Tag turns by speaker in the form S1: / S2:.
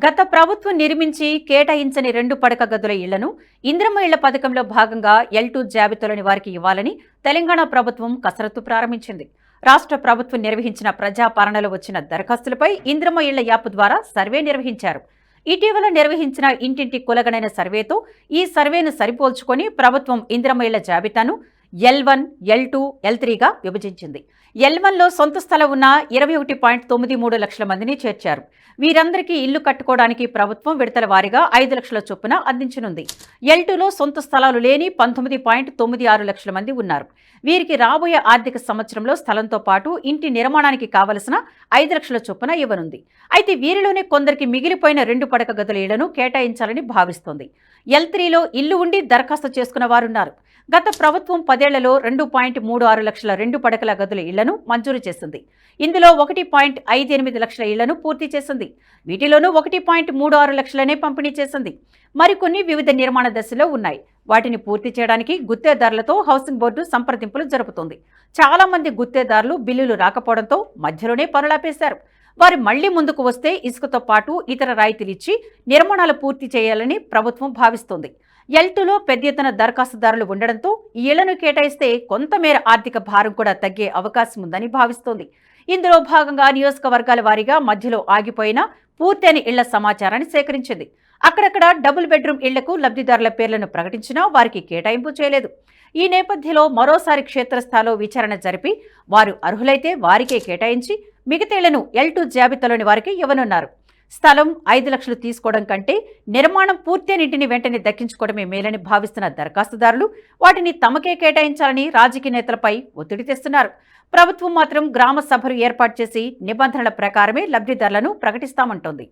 S1: గత ప్రభుత్వం నిర్మించి కేటాయించని 2 పడక గదుల ఇళ్లను ఇందిరమ్మ ఇళ్ల పథకంలో భాగంగా L2 జాబితాలోని వారికి ఇవ్వాలని తెలంగాణ ప్రభుత్వం కసరత్తు ప్రారంభించింది. రాష్ట్ర ప్రభుత్వం నిర్వహించిన ప్రజాపాలనలో వచ్చిన దరఖాస్తులపై ఇందిరమ్మ ఇళ్ల యాప్ ద్వారా సర్వే నిర్వహించారు. ఇటీవల నిర్వహించిన ఇంటింటి కులగణన సర్వేతో ఈ సర్వేను సరిపోల్చుకొని ప్రభుత్వం ఇందిరమ్మ ఇళ్ల జాబితాను L1, L2, L3గా విభజించింది. L1లో సొంత స్థలం ఉన్న 21.93 లక్షల మందిని చేర్చారు. వీరందరికీ ఇల్లు కట్టుకోవడానికి ప్రభుత్వం విడతల వారీగా 5 లక్షల చొప్పున అందించనుంది. L2లో సొంత స్థలాలు లేని 19.96 లక్షల మంది ఉన్నారు. వీరికి రాబోయే ఆర్థిక సంవత్సరంలో స్థలంతో పాటు ఇంటి నిర్మాణానికి కావలసిన 5 లక్షల చొప్పున ఇవ్వనుంది. అయితే వీరిలోనే కొందరికి మిగిలిపోయిన 2 పడక గదుల ఇళ్లను కేటాయించాలని భావిస్తోంది. L3లో ఇల్లు ఉండి దరఖాస్తు చేసుకున్న వారున్నారు. గత ప్రభుత్వం 10 ఏళ్లలో 2.36 లక్షల 2 పడకల గదుల ఇళ్లను మంజూరు చేసింది. ఇందులో 1.58 లక్షల ఇళ్లను పూర్తి చేసింది. వీటిలోనూ 1.36 లక్షలనే పంపిణీ చేసింది. మరికొన్ని వివిధ నిర్మాణ దశలో ఉన్నాయి. వాటిని పూర్తి చేయడానికి గుత్తేదారులతో హౌసింగ్ బోర్డు సంప్రదింపులు జరుపుతోంది. చాలా మంది గుత్తేదారులు బిల్లులు రాకపోవడంతో మధ్యలోనే పనులాపేశారు. వారు మళ్లీ ముందుకు వస్తే ఇసుకతో పాటు ఇతర రాయితీలిచ్చి నిర్మాణాలు పూర్తి చేయాలని ప్రభుత్వం భావిస్తోంది. L2లో పెద్ద ఎత్తున దరఖాస్తుదారులు ఉండడంతో ఈ ఇళ్లను కేటాయిస్తే కొంతమేర ఆర్థిక భారం కూడా తగ్గే అవకాశం ఉందని భావిస్తోంది. ఇందులో భాగంగా నియోజకవర్గాల వారీగా మధ్యలో ఆగిపోయిన పూర్తయిన ఇళ్ల సమాచారాన్ని సేకరించింది. అక్కడక్కడ డబుల్ బెడ్రూమ్ ఇళ్లకు లబ్ధిదారుల పేర్లను ప్రకటించినా వారికి కేటాయింపు చేయలేదు. ఈ నేపథ్యంలో మరోసారి క్షేత్రస్థాయిలో విచారణ జరిపి వారు అర్హులైతే వారికే కేటాయించి మిగతాళ్లను L2 జాబితాలోని వారికి ఇవ్వనున్నారు. స్థలం 5 లక్షలు తీసుకోవడం కంటే నిర్మాణం పూర్తయిన ఇంటిని వెంటనే దక్కించుకోవడమే మేలని భావిస్తున్న దరఖాస్తుదారులు వాటిని తమకే కేటాయించాలని రాజకీయ నేతలపై ఒత్తిడి తెస్తున్నారు. ప్రభుత్వం మాత్రం గ్రామ సభలు ఏర్పాటు చేసి నిబంధనల ప్రకారమే లబ్ధిదారులను ప్రకటిస్తామంటోంది.